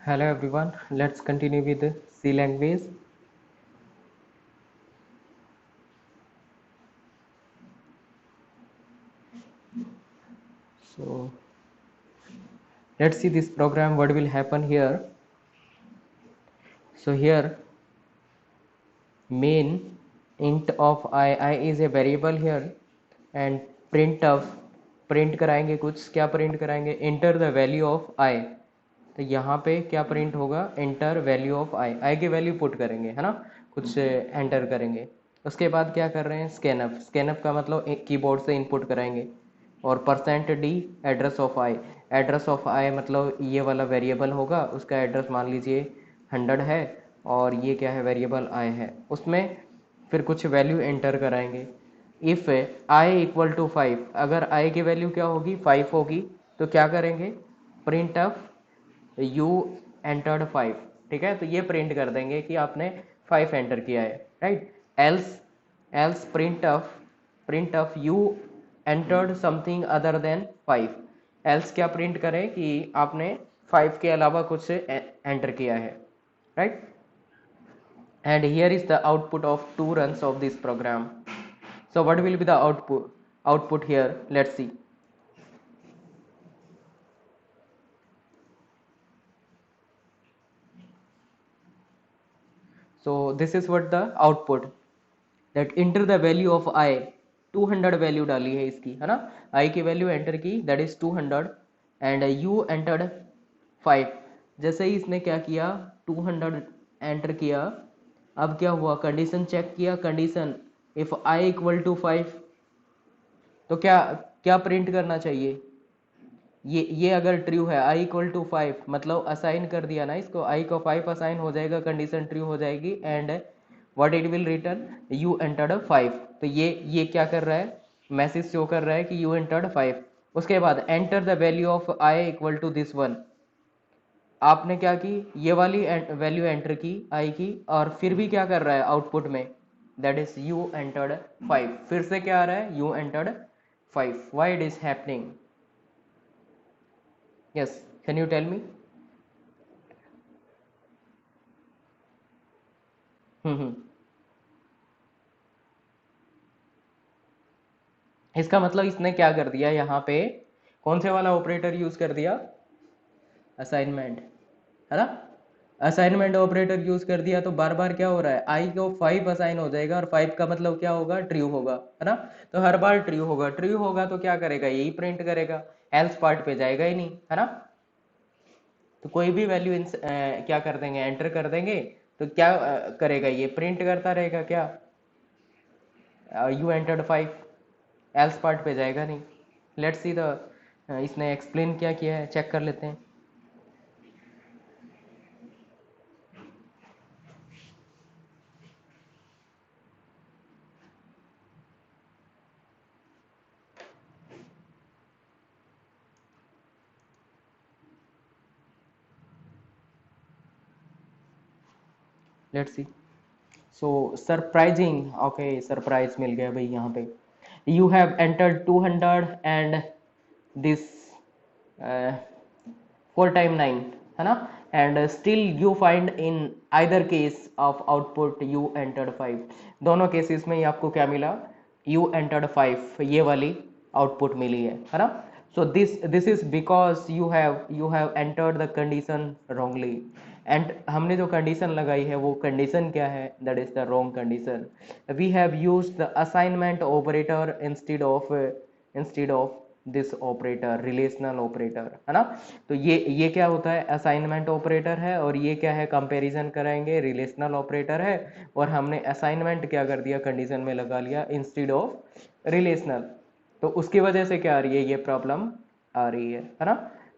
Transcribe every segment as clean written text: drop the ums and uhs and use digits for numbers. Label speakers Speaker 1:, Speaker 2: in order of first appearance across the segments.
Speaker 1: Hello everyone, let's continue with the C language. So let's see this program what will happen here. So here main int of I is a variable here and print कराएंगे कुछ क्या print कराएंगे enter the value of I. तो यहाँ पे क्या print होगा enter value of आई की वैल्यू पुट करेंगे है ना कुछ एंटर करेंगे उसके बाद क्या कर रहे हैं स्कैनअप का मतलब कीबोर्ड से इनपुट कराएंगे और %d एड्रेस ऑफ आई मतलब ये वाला वेरिएबल होगा उसका एड्रेस मान लीजिए 100 है और ये क्या है वेरिएबल आई है उसमें फिर कुछ वैल्यू एंटर कराएंगे इफ़ आई इक्वल टू 5 अगर आई की वैल्यू क्या होगी 5 होगी तो क्या करेंगे प्रिंट ऑफ यू एंटर्ड 5 ठीक है तो ये प्रिंट कर देंगे कि आपने 5 एंटर किया है right else print of you entered something other than 5 else क्या प्रिंट करें कि आपने 5 के अलावा कुछ एंटर किया है right and here is the output of 2 runs of this program. So what will be the output here? Let's see. So this is what the output that enter the value of I 200 value डाली है इसकी है ना I की value enter की that is 200 and U entered 5 जैसे ही इसने क्या किया 200 एंटर किया अब क्या हुआ कंडीशन चेक किया condition if I equal to 5 तो क्या क्या प्रिंट करना चाहिए ये अगर ट्रू है I इक्वल टू 5 मतलब असाइन कर दिया ना इसको I को 5 असाइन हो जाएगा कंडीशन ट्रू हो जाएगी and what it will return you entered 5 तो ये क्या कर रहा है मैसेज शो कर रहा है कि यू एंटर्ड 5 उसके बाद enter the value of I equal to this one आपने क्या की ये वाली वैल्यू एंटर की I की और फिर भी क्या कर रहा है आउटपुट में दैट इज यू एंटर्ड 5 फिर से क्या आ रहा है you entered 5 why it is happening yes can you tell me हम्म इसका मतलब इसने क्या कर दिया यहाँ पे कौन से वाला ऑपरेटर यूज कर दिया असाइनमेंट है ना असाइनमेंट ऑपरेटर यूज कर दिया तो बार बार क्या हो रहा है आई को 5 असाइन हो जाएगा और 5 का मतलब क्या होगा ट्रू होगा है ना तो हर बार ट्रू होगा तो क्या करेगा यही प्रिंट करेगा एल्स पार्ट पे जाएगा ही नहीं है ना तो कोई भी वैल्यू क्या कर देंगे एंटर कर देंगे तो क्या करेगा ये प्रिंट करता रहेगा क्या यू एंटर्ड 5 एल्स पार्ट पे जाएगा नहीं लेट्स सी द इसने एक्सप्लेन क्या किया है चेक कर लेते हैं let's see so surprising okay surprise मिल गया भाई यहाँ पे you have entered 200 and this 4 time 9 है ना and still you find in either case of output you entered 5 दोनों केसेस में ही आपको क्या मिला यू एंटर्ड 5 ये वाली आउटपुट मिली है ना so this is because you have entered the condition wrongly एंड हमने जो कंडीशन लगाई है वो कंडीशन क्या है that is the wrong condition we have used the assignment operator instead of this operator relational operator है ना तो ये क्या होता है असाइनमेंट ऑपरेटर है और ये क्या है कंपैरिजन कराएंगे रिलेशनल ऑपरेटर है और हमने असाइनमेंट क्या कर दिया कंडीशन में लगा लिया इंस्टेड ऑफ रिलेशनल तो उसकी वजह से क्या आ रही है ये प्रॉब्लम आ रही है ना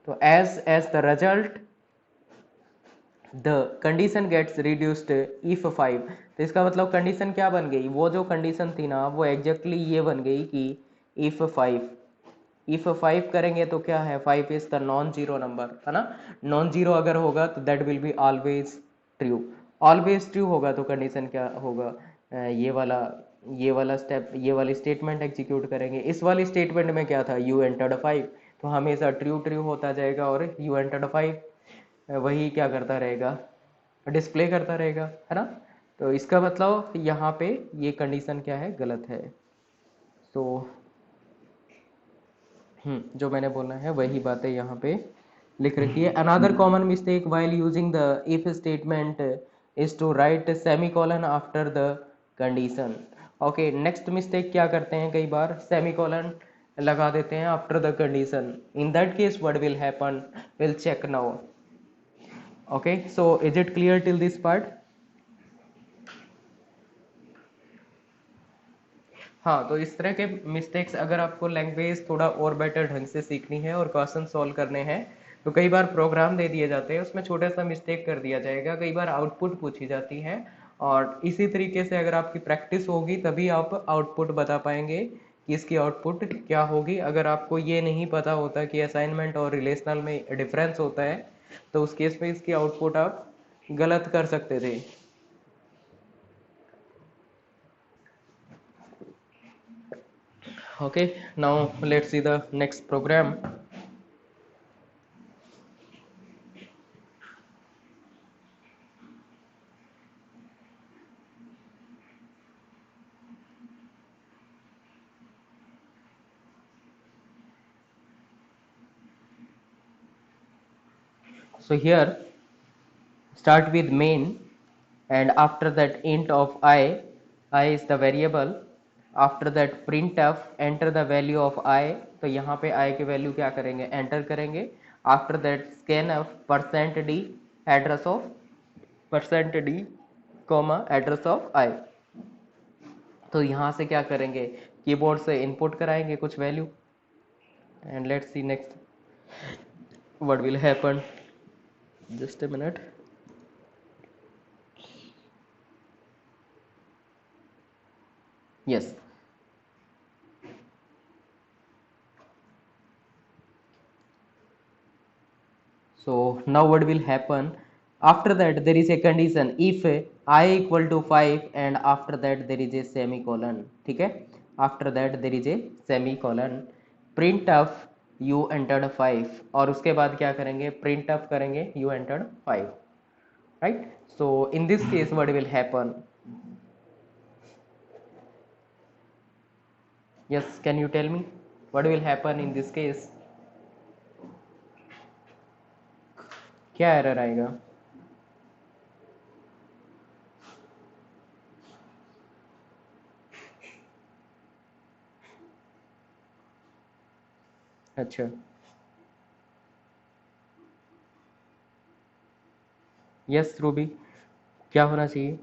Speaker 1: तो as the result the condition gets reduced if 5 तो इसका मतलब कंडीशन क्या बन गई वो जो कंडीशन थी ना वो एग्जैक्टली ये बन गई कि इफ 5 करेंगे तो क्या है 5 is the non zero number है ना नॉन जीरो अगर होगा तो that will be always true होगा तो कंडीशन क्या होगा ये वाला स्टेप ये वाली स्टेटमेंट एग्जीक्यूट करेंगे इस वाली स्टेटमेंट में क्या था यू एंटर्ड 5 तो हमेशा ट्रू होता जाएगा और यू एंटर्ड 5 वही क्या करता रहेगा, डिस्प्ले करता रहेगा, है ना। तो इसका मतलब यहाँ पे ये कंडीशन क्या है, गलत है। तो जो मैंने बोला है वही बातें यहाँ पे लिख रखी है। Another common mistake while using the if statement is to write semicolon after the condition. Okay, next mistake क्या करते हैं, कई बार सेमी कॉलन लगा देते हैं after the condition. In that case what will happen, will check now. Okay, so is it clear till this part? हाँ, तो इस तरह के मिस्टेक्स अगर आपको लैंग्वेज थोड़ा और बेटर ढंग से सीखनी है और क्वेश्चन सॉल्व करने हैं, तो कई बार प्रोग्राम दे दिए जाते हैं, उसमें छोटा सा मिस्टेक कर दिया जाएगा, कई बार आउटपुट पूछी जाती है। और इसी तरीके से अगर आपकी प्रैक्टिस होगी तभी आप आउटपुट बता पाएंगे कि इसकी आउटपुट क्या होगी। अगर आपको ये नहीं पता होता कि असाइनमेंट और रिलेशनल में डिफरेंस होता है, तो उस केस में इसकी आउटपुट आप गलत कर सकते थे। Okay, now let's see the next program. So here start with main, and after that int of I is the variable. After that printf enter the value of I, तो यहाँ पे I की value क्या करेंगे, enter करेंगे। After that scanf %d address of %d comma address of I। तो यहाँ से क्या करेंगे, कीबोर्ड से इनपुट कराएंगे कुछ value, and let's see next what will happen. Just a minute. Yes. So now what will happen? After that there is a condition, if I equal to 5, and after that there is a semicolon. ठीक है, after that there is a semicolon. Print of you entered 5, और उसके बाद क्या करेंगे, print of करेंगे you entered 5, right? So in this case what will happen? Yes, can you tell me what will happen in this case? क्या error आएगा? अच्छा, yes Ruby, क्या होना चाहिए?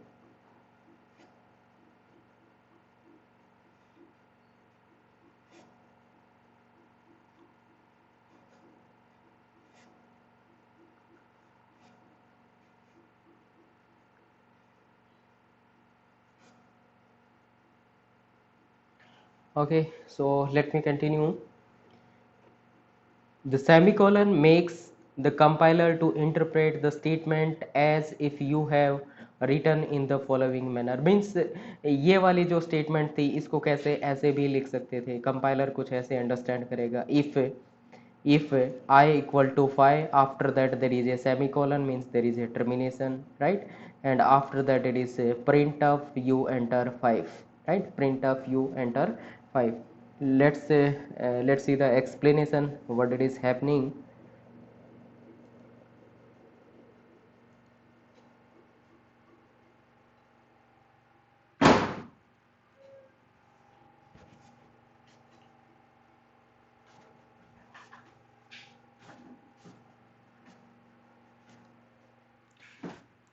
Speaker 1: Okay, so let me continue. The semicolon makes the compiler to interpret the statement as if you have written in the following manner. Means ये वाली जो statement थी इसको कैसे ऐसे भी लिख सकते थे, compiler कुछ ऐसे understand करेगा। If I equal to 5, after that there is a semicolon, means there is a termination, right? And after that it is a print of you enter 5, right? Print of you enter 5. Let's see the explanation what it is happening.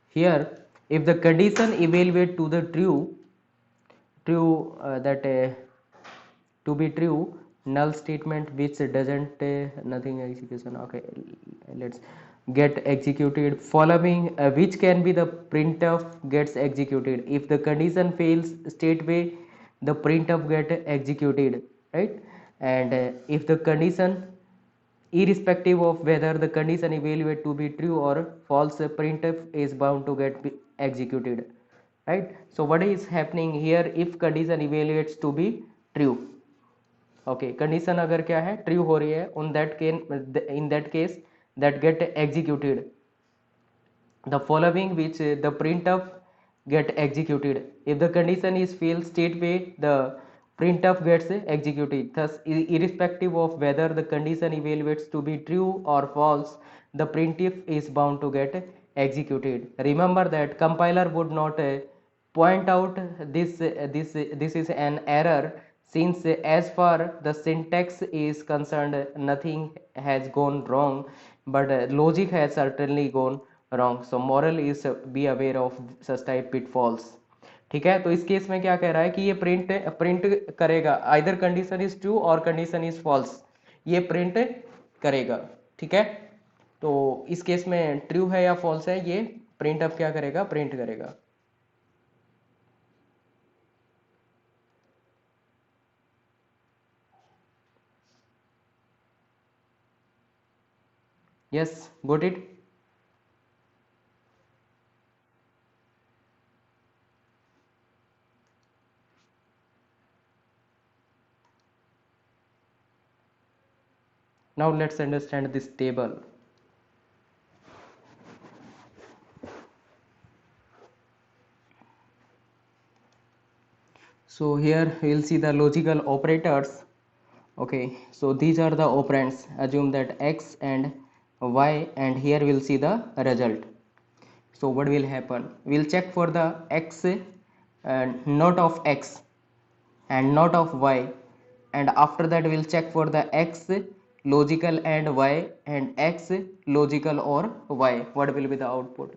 Speaker 1: Here if the condition evaluate to the true that to be true, null statement which doesn't nothing execution, okay, let's get executed following which can be the printf gets executed. If the condition fails state way, the printf get executed, right? And if the condition, irrespective of whether the condition evaluate to be true or false, printf is bound to get executed, right? So what is happening here, if condition evaluates to be true, okay, condition अगर क्या है, true हो रही है, on that can in that case that get executed, the following which the printf get executed. If the condition is failed stateway, the printf gets executed. Thus, irrespective of whether the condition evaluates to be true or false, the printf is bound to get executed. Remember that compiler would not point out this is an error, since as far the syntax is concerned nothing has gone wrong, but logic has certainly gone wrong. So moral is be aware of such type pitfalls. ठीक है, तो इस case में क्या कह रहा है कि ये प्रिंट करेगा आइदर कंडीशन इज ट्रू और कंडीशन इज फॉल्स, ये प्रिंट करेगा। ठीक है, तो इस केस में ट्रू है या फॉल्स है, ये प्रिंट अब क्या करेगा, प्रिंट करेगा। Yes, got it. Now let's understand this table. So here we will see the logical operators. Okay, so these are the operands. Assume that x and y, and here we'll see the result. So what will happen? We'll check for the x not of x and not of y, and after that we'll check for the x logical and y and x logical or y. What will be the output?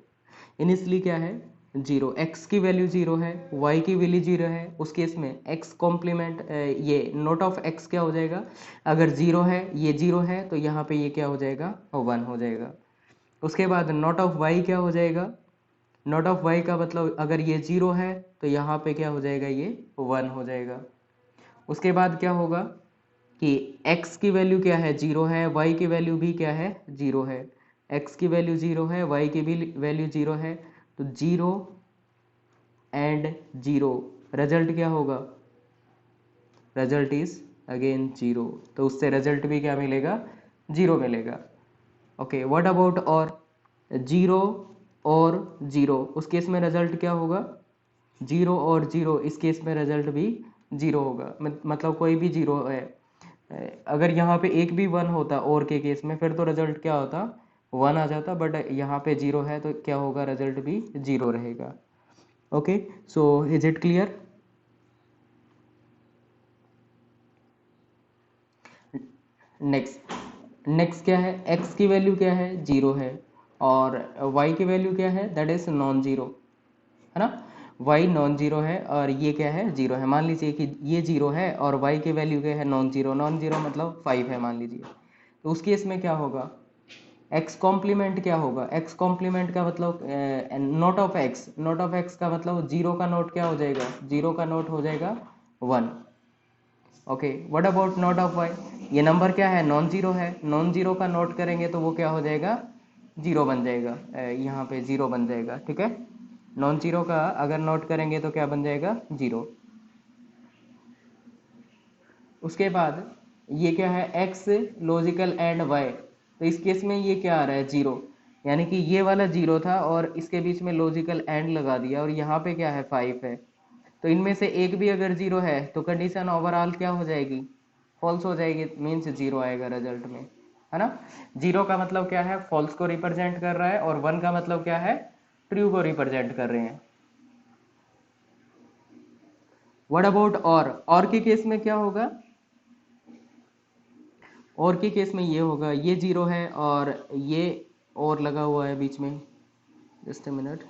Speaker 1: Initially क्या है, zero, x की value zero है, y की value zero है। उस case में x complement ये note of x क्या हो जाएगा, अगर जीरो है, ये जीरो है, तो यहाँ पे ये क्या हो जाएगा, वन हो जाएगा। उसके बाद नोट ऑफ y क्या हो जाएगा, नोट ऑफ y का मतलब अगर ये जीरो है तो यहाँ पे क्या हो जाएगा, ये वन हो जाएगा। उसके बाद क्या होगा कि x की वैल्यू क्या है, जीरो है, y की वैल्यू भी क्या है, जीरो है। x की वैल्यू जीरो है, y की भी वैल्यू जीरो है, तो जीरो एंड जीरो, रिजल्ट क्या होगा, रिजल्ट इज अगेन जीरो। तो उससे रिजल्ट भी क्या मिलेगा, जीरो मिलेगा। ओके, व्हाट अबाउट और, जीरो और जीरो, उस केस में रिजल्ट क्या होगा, जीरो और जीरो, इस केस में रिजल्ट भी जीरो होगा। मतलब कोई भी जीरो है, अगर यहाँ पे एक भी वन होता और के केस में, फिर तो रिजल्ट क्या होता, वन आ जाता, बट यहाँ पे जीरो है तो क्या होगा, रिजल्ट भी जीरो रहेगा। Okay, so is it clear? Next क्या है, x की वैल्यू क्या है, जीरो है, और y की वैल्यू क्या है, दैट इज नॉन जीरो, है ना। y नॉन जीरो है और ये क्या है, जीरो है। मान लीजिए कि ये जीरो है और y की वैल्यू क्या है, नॉन जीरो, नॉन जीरो मतलब 5 है मान लीजिए। तो उस केस में क्या होगा, x कॉम्प्लीमेंट क्या होगा, x कॉम्प्लीमेंट का मतलब note of x, note of x का मतलब जीरो का नोट क्या हो जाएगा, जीरो का नोट हो जाएगा one. Okay, what about note of y, ये नंबर क्या है, नॉन जीरो है, नॉन जीरो का नोट करेंगे तो वो क्या हो जाएगा, जीरो बन जाएगा, यहाँ पे जीरो बन जाएगा। ठीक है, नॉन जीरो का अगर नोट करेंगे तो क्या बन जाएगा, जीरो। उसके बाद ये क्या है, x लॉजिकल एंड y, तो इस केस में ये क्या आ रहा है, जीरो, यानी कि ये वाला जीरो था और इसके बीच में लॉजिकल एंड लगा दिया, और यहाँ पे क्या है, 5 है। तो इनमें से एक भी अगर जीरो है तो कंडीशन ओवरऑल क्या हो जाएगी, फॉल्स हो जाएगी, मीन्स जीरो आएगा रिजल्ट में, है ना। जीरो का मतलब क्या है, फॉल्स को रिप्रेजेंट कर रहा है, और वन का मतलब क्या है, ट्रू को रिप्रेजेंट कर रहे हैं। व्हाट अबाउट और के केस में क्या होगा, और के केस में ये होगा, ये जीरो है और ये और लगा हुआ है बीच में, जस्ट ए मिनट।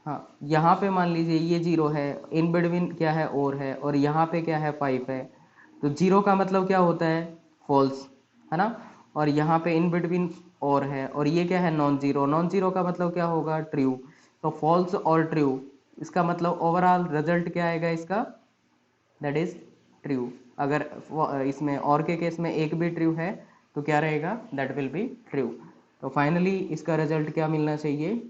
Speaker 1: हाँ, यहाँ पे मान लीजिए ये जीरो है, इन बिटवीन क्या है, और यहाँ पे क्या है, 5 है। तो जीरो का मतलब क्या होता है, फॉल्स, है ना, और यहाँ पे इन बिटवीन और है, और ये क्या है, नॉन जीरो, नॉन जीरो का मतलब क्या होगा, ट्रू। तो फॉल्स और ट्रू, इसका मतलब ओवरऑल रिजल्ट क्या आएगा इसका, दैट इज ट्रू। अगर इसमें और के केस में एक भी ट्रू है तो क्या रहेगा, दैट विल बी ट्रू। तो फाइनली इसका रिजल्ट क्या मिलना चाहिए,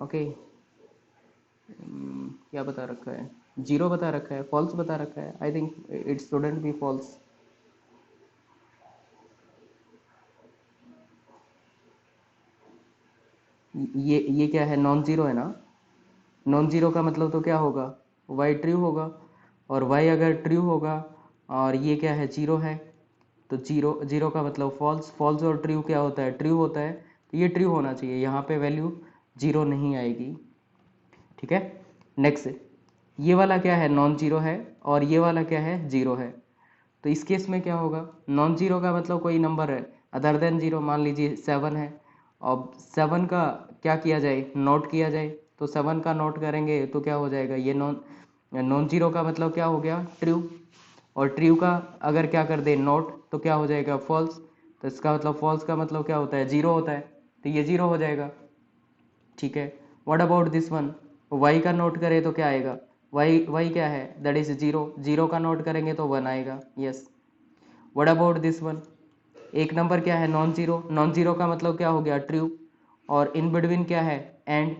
Speaker 1: ओके क्या बता रखा है, जीरो बता रखा है, फॉल्स बता रखा है, I think it shouldn't be false. ये क्या है, नॉन जीरो है ना। नॉन जीरो का मतलब तो क्या होगा, वाई ट्रू होगा। और वाई अगर ट्रू होगा और ये क्या है, जीरो है, तो जीरो जीरो का मतलब फॉल्स। फॉल्स और ट्रू क्या होता है, ट्रू होता है। तो ये ट्रू होना चाहिए, यहाँ पे वैल्यू जीरो नहीं आएगी। ठीक है। नेक्स्ट, ये वाला क्या है, नॉन जीरो है, और ये वाला क्या है, जीरो है। तो इस केस में क्या होगा, नॉन जीरो का मतलब कोई नंबर है अदर देन जीरो, मान लीजिए 7 है। अब 7 का क्या किया जाए, नोट किया जाए। तो 7 का नोट करेंगे तो क्या हो जाएगा, ये नॉन नॉन जीरो का मतलब क्या हो गया, ट्रू। और ट्रू का अगर क्या कर दे नोट तो क्या हो जाएगा, फॉल्स। तो इसका मतलब फॉल्स का मतलब क्या होता है, जीरो होता है। तो ये जीरो हो जाएगा। ठीक है। What about this one, Y का नोट करें तो क्या आएगा, वाई वाई क्या है, दैट इज जीरो। जीरो का नोट करेंगे तो वन आएगा, yes. What about this one, एक नंबर क्या है, नॉन जीरो। नॉन जीरो का मतलब क्या हो गया, ट्रू। और इन बिटवीन क्या है, एंड।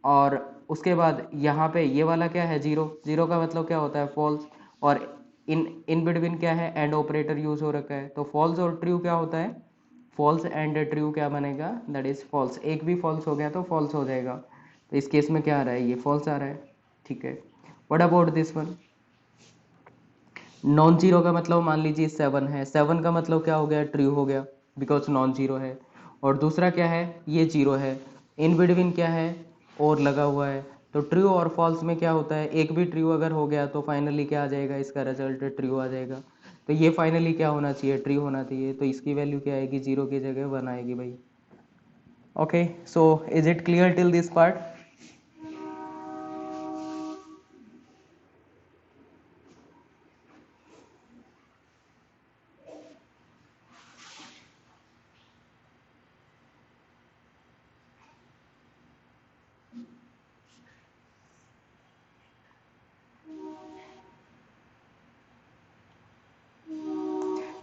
Speaker 1: और उसके बाद यहाँ पे ये वाला क्या है, जीरो। जीरो का मतलब क्या होता है, फॉल्स। और इन इन बिटवीन क्या है, एंड ऑपरेटर यूज हो रखा है। तो फॉल्स और ट्रू क्या होता है, फॉल्स एंड ट्रू क्या बनेगा, दैट इज फॉल्स। एक भी फॉल्स हो गया तो फॉल्स हो जाएगा। तो इस केस में क्या आ रहा है, ये फॉल्स आ रहा है। ठीक है। What about this one, non zero का मतलब मान लीजिए 7 है। 7 का मतलब क्या हो गया, ट्रू हो गया, बिकॉज नॉन जीरो है। और दूसरा क्या है, ये जीरो है। इन बिटवीन क्या है, और लगा हुआ है। तो ट्रू और फॉल्स में क्या होता है, एक भी ट्रू अगर हो गया तो फाइनली क्या आ जाएगा, इसका रिजल्ट ट्रू आ जाएगा। तो ये फाइनली क्या होना चाहिए, ट्रू होना चाहिए। तो इसकी वैल्यू क्या आएगी, जीरो की जगह 1 आएगी भाई। Okay, so is it clear till this part.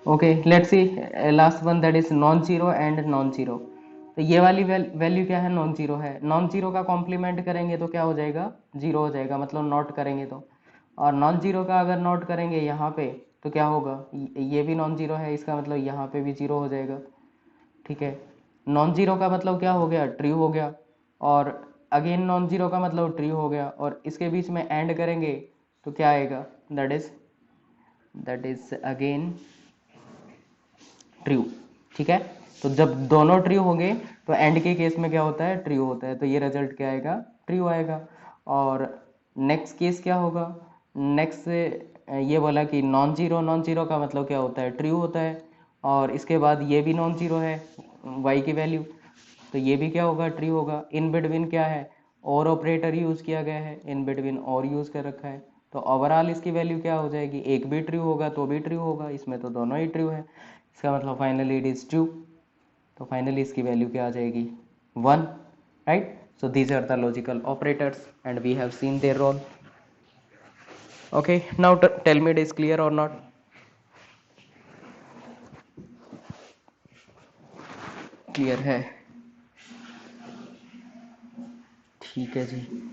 Speaker 1: Okay, let's see last one, that is non zero and non zero. तो ये वाली वैल्यू क्या है, नॉन जीरो है। नॉन जीरो का कॉम्प्लीमेंट करेंगे तो क्या हो जाएगा, जीरो हो जाएगा, मतलब नोट करेंगे तो। और नॉन जीरो का अगर नोट करेंगे यहाँ पे तो क्या होगा, ये भी नॉन जीरो है, इसका मतलब यहाँ पे भी जीरो हो जाएगा। ठीक है। नॉन जीरो का मतलब क्या हो गया, ट्रू हो गया। और अगेन नॉन जीरो का मतलब ट्रू हो गया, और इसके बीच में एंड करेंगे तो क्या आएगा, दैट इज अगेन ट्रू। ठीक है। तो जब दोनों ट्रू होंगे तो एंड के केस में क्या होता है, ट्रू होता है। तो ये रिजल्ट क्या आएगा, ट्रू आएगा। और नेक्स्ट केस क्या होगा, नेक्स्ट ये बोला कि नॉन जीरो। नॉन जीरो का मतलब क्या होता है, ट्रू होता है। और इसके बाद ये भी नॉन जीरो है, वाई की वैल्यू। तो ये भी क्या होगा, ट्रू होगा। इन बिटवीन क्या है, और ऑपरेटर यूज किया गया है, इन बिटवीन और यूज कर रखा है। तो ओवरऑल इसकी वैल्यू क्या हो जाएगी, एक भी ट्रू होगा तो भी ट्रू होगा, इसमें तो दोनों ही ट्रू है। इसका मतलब फाइनली इट इज ट्रू। तो फाइनली इसकी वैल्यू क्या आ जाएगी, 1, right. So these are the logical operators and we have seen their role. Okay, now tell me it is clear और नॉट। क्लियर है, ठीक है जी।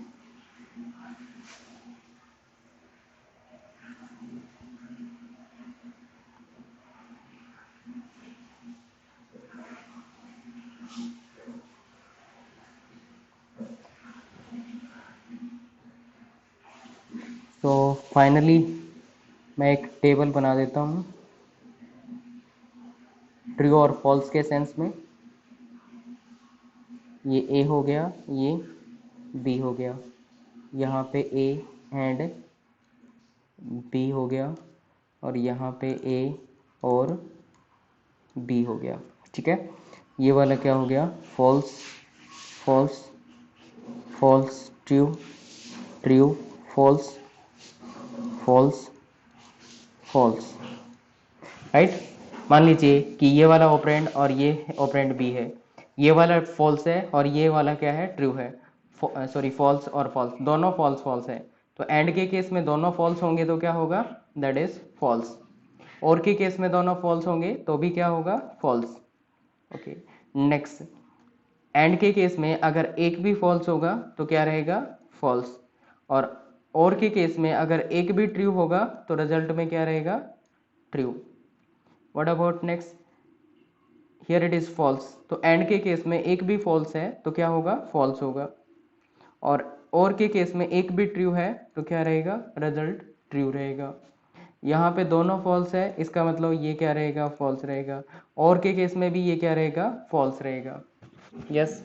Speaker 1: तो फाइनली मैं एक टेबल बना देता हूँ ट्रू और फॉल्स के सेंस में। ये ए हो गया, ये बी हो गया, यहाँ पे ए एंड बी हो गया, और यहाँ पे ए और बी हो गया। ठीक है। ये वाला क्या हो गया, false, false, false, true, true, false, false, false, right. मान लीजिए कि ये वाला ऑपरेंड और ये ऑपरेंड बी है, ये वाला फॉल्स है और ये वाला क्या है, ट्रू है। सॉरी, फॉल्स और फॉल्स दोनों फॉल्स फॉल्स है। तो एंड के केस में दोनों फॉल्स होंगे तो क्या होगा, दैट इज फॉल्स। और के केस में दोनों फॉल्स होंगे तो भी क्या होगा, फॉल्स। ओके। नेक्स्ट, एंड के केस में अगर एक भी फॉल्स होगा तो क्या रहेगा, फॉल्स। और के केस में अगर एक भी ट्रू होगा तो रिजल्ट में क्या रहेगा, true. What about next, here it is false, तो एंड के केस में एक भी फॉल्स है तो क्या होगा, फॉल्स होगा। और के केस में एक भी ट्रू है तो क्या रहेगा, रिजल्ट ट्रू रहेगा। यहाँ पे दोनों फॉल्स है, इसका मतलब ये क्या रहेगा, फॉल्स रहेगा। और के केस में भी ये क्या रहेगा, फॉल्स रहेगा। Yes,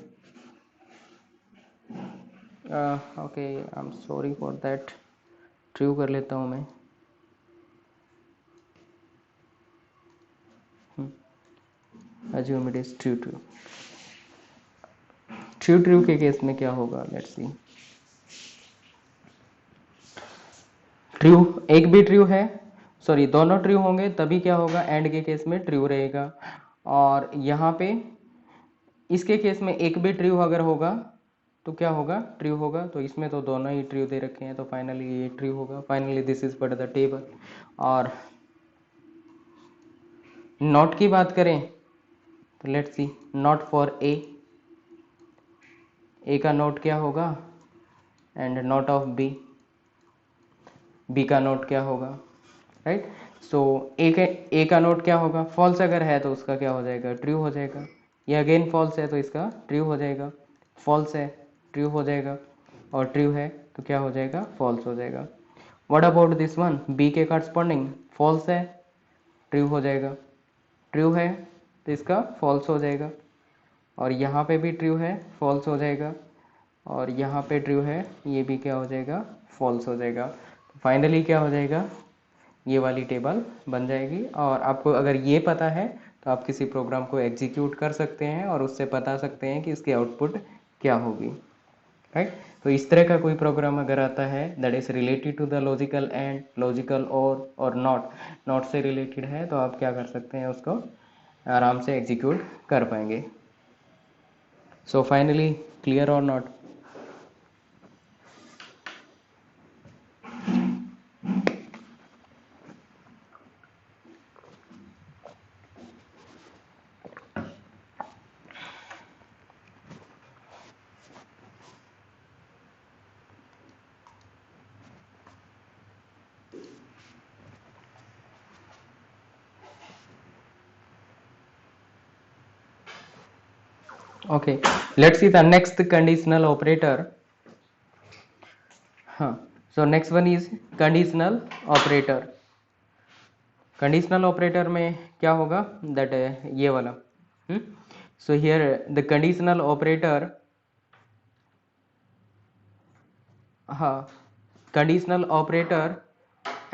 Speaker 1: okay, I am sorry for that. True कर लेता हूँ मैं। assume it is true true। True true के केस में क्या होगा, लेट्स सी। ट्रू, एक भी ट्रू है, सॉरी दोनों ट्रू होंगे तभी क्या होगा, एंड के केस में ट्रू रहेगा। और यहाँ पे इसके केस में एक भी ट्रू अगर होगा तो क्या होगा, ट्रू होगा। तो इसमें तो दोनों ही ट्रू दे रखे हैं, तो फाइनली ये ट्रू होगा। Finally this is but the table. और नॉट की बात करें तो let's see, not for a का नोट क्या होगा, एंड नॉट ऑफ बी का नोट क्या होगा, राइट। सो ए का नोट क्या होगा, फॉल्स अगर है तो उसका क्या हो जाएगा, ट्रू हो जाएगा। ये अगेन फॉल्स है तो इसका ट्रू हो जाएगा। फॉल्स है, ट्रू हो जाएगा। और ट्रू है तो क्या हो जाएगा, फॉल्स हो जाएगा। What about this one, B के करस्पॉन्डिंग फॉल्स है, ट्रू हो जाएगा। ट्रू है तो इसका फॉल्स हो जाएगा। और यहाँ पे भी ट्रू है, फॉल्स हो जाएगा। और यहाँ पे ट्रू है, ये भी क्या हो जाएगा, फॉल्स हो जाएगा। तो फाइनली क्या हो जाएगा, ये वाली टेबल बन जाएगी। और आपको अगर ये पता है तो आप किसी प्रोग्राम को एग्जीक्यूट कर सकते हैं और उससे बता सकते हैं कि इसकी आउटपुट क्या होगी, राइट। तो इस तरह का कोई प्रोग्राम अगर आता है that is related to the logical and, logical or not से रिलेटेड है, तो आप क्या कर सकते हैं, उसको आराम से एग्जीक्यूट कर पाएंगे। सो फाइनली क्लियर और not. Okay, let's see the next conditional operator. So next one is conditional operator. Conditional operator में क्या होगा, दैट ये वाला। So here the conditional operator, हाँ, conditional operator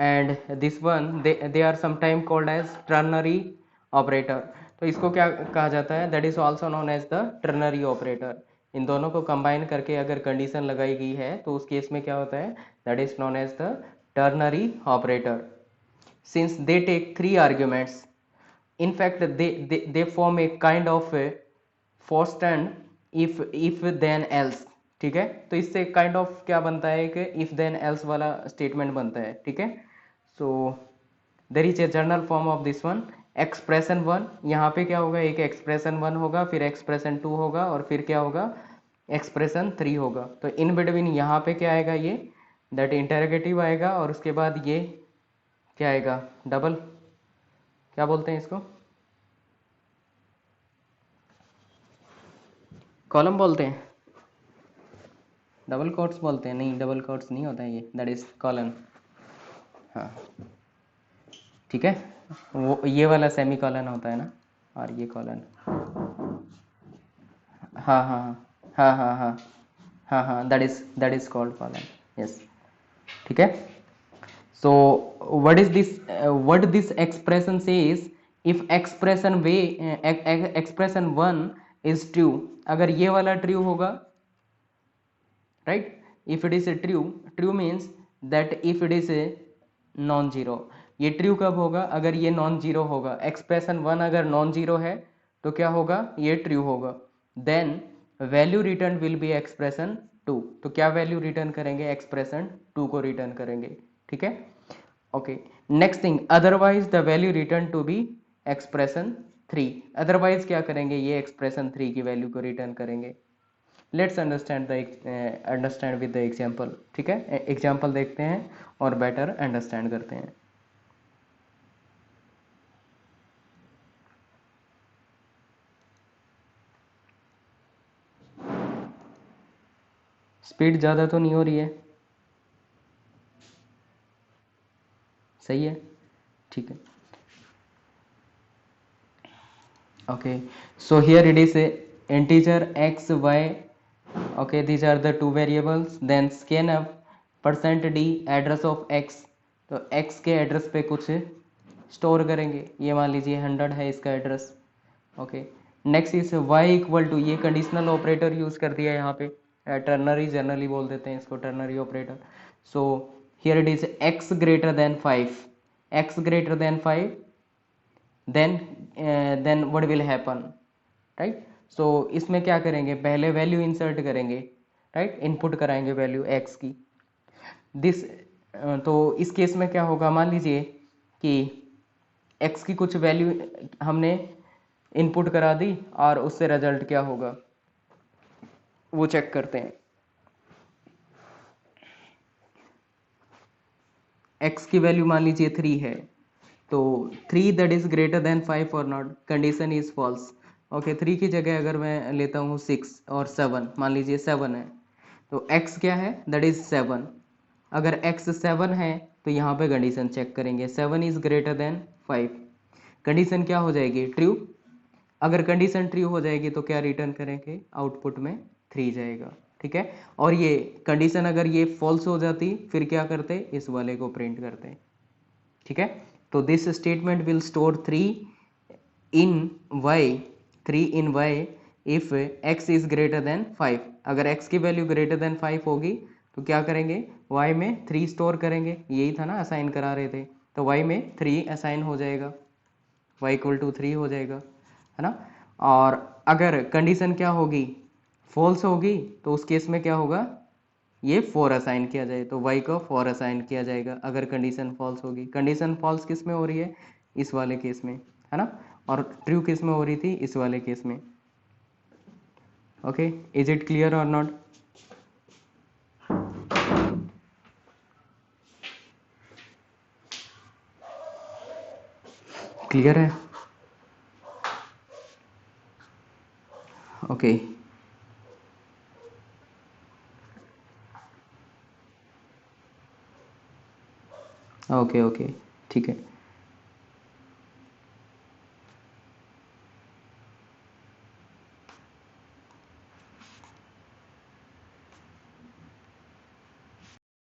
Speaker 1: and this one they are sometime called as ternary operator. तो इसको क्या कहा जाता है, that is also known as the ternary operator. इन दोनों को कंबाइन करके अगर कंडीशन लगाई गई है तो उस केस में क्या होता है, that is known as the ternary operator. Since they take three arguments, in fact they form a kind of a for stand if then else, ठीक है। तो इससे काइंड ऑफ क्या बनता है कि इफ देन एल्स वाला स्टेटमेंट बनता है, ठीक है। So there is a general form of this one, expression one. यहाँ पे क्या होगा, एक एक्सप्रेशन वन होगा, फिर एक्सप्रेशन टू होगा, और फिर क्या होगा, एक्सप्रेशन थ्री होगा। तो इन बिटवीन यहाँ पे क्या आएगा, ये दैट इंटरोगेटिव आएगा, और उसके बाद ये क्या आएगा, डबल, क्या बोलते हैं इसको, कॉलम बोलते हैं, डबल कोट्स बोलते हैं, नहीं डबल कोट्स नहीं होता है ये, दैट इज कॉलन। हाँ ठीक है, वो ये वाला सेमी कॉलन होता है ना, और ये कॉलन। हाँ हाँ हाँ हाँ हाँ हाँ हाँ, that is called colon, yes, ठीक है। So what this expression says, if expression one is true, अगर ये वाला ट्रू होगा, right, if it is a true means that if it is a non zero. ये ट्रू कब होगा, अगर ये नॉन जीरो होगा। एक्सप्रेशन वन अगर नॉन जीरो है तो क्या होगा, ये ट्रू होगा। Then value return will be expression two. तो क्या वैल्यू रिटर्न करेंगे, एक्सप्रेशन टू को रिटर्न करेंगे, ठीक है। Okay, next thing, otherwise the value return to be expression three. Otherwise क्या करेंगे, ये एक्सप्रेशन थ्री की वैल्यू को रिटर्न करेंगे। Let's understand with the example, ठीक है। एग्जाम्पल देखते हैं और बेटर अंडरस्टैंड करते हैं। स्पीड ज़्यादा तो नहीं हो रही है? सही है, ठीक है। Okay, so here it is a integer x y. Okay, these are the two variables. Then scanf percent D address of x, तो x के एड्रेस पे कुछ स्टोर करेंगे। ये मान लीजिए 100 है इसका address. Okay, next is y equal to, ये कंडीशनल ऑपरेटर यूज कर दिया यहाँ पे, टर्नरी जनरली बोल देते हैं इसको, ternary operator. So here it is x greater than 5, x greater than 5, then what will happen, right. So इसमें क्या करेंगे, पहले वैल्यू इंसर्ट करेंगे, राइट, इनपुट कराएंगे वैल्यू x की। दिस तो इस केस में क्या होगा, मान लीजिए कि x की कुछ वैल्यू हमने इनपुट करा दी और उससे रिजल्ट क्या होगा वो चेक करते हैं। x की वैल्यू मान लीजिए 3 है, तो 3 दैट इज ग्रेटर देन 5 और not, condition is false. Okay, 3 की जगह अगर मैं लेता हूँ 6 और 7, मान लीजिए 7 है, तो x क्या है, दैट इज 7। अगर x 7 है तो यहाँ पे कंडीशन चेक करेंगे, 7 इज ग्रेटर देन 5, कंडीशन क्या हो जाएगी, ट्रू। अगर कंडीशन ट्रू हो जाएगी तो क्या रिटर्न करेंगे, आउटपुट में 3 जाएगा, ठीक है। और ये कंडीशन अगर ये फॉल्स हो जाती फिर क्या करते, इस वाले को प्रिंट करते, ठीक है। तो this statement will store 3 in y, 3 in y if x is greater than 5। अगर x की वैल्यू ग्रेटर देन 5 होगी तो क्या करेंगे, y में 3 स्टोर करेंगे, यही था ना असाइन करा रहे थे, तो y में 3 असाइन हो जाएगा, y इक्वल टू 3 हो जाएगा, है ना। और अगर कंडीशन क्या होगी, फॉल्स होगी, तो उस केस में क्या होगा, ये 4 असाइन किया जाए, तो y को 4 असाइन किया जाएगा अगर कंडीशन फॉल्स होगी। कंडीशन फॉल्स किस में हो रही है, इस वाले केस में, है ना, और ट्रू किस में हो रही थी, इस वाले केस में। ओके, इज इट क्लियर और नॉट? क्लियर है? ओके, ओके, ओके, ठीक है।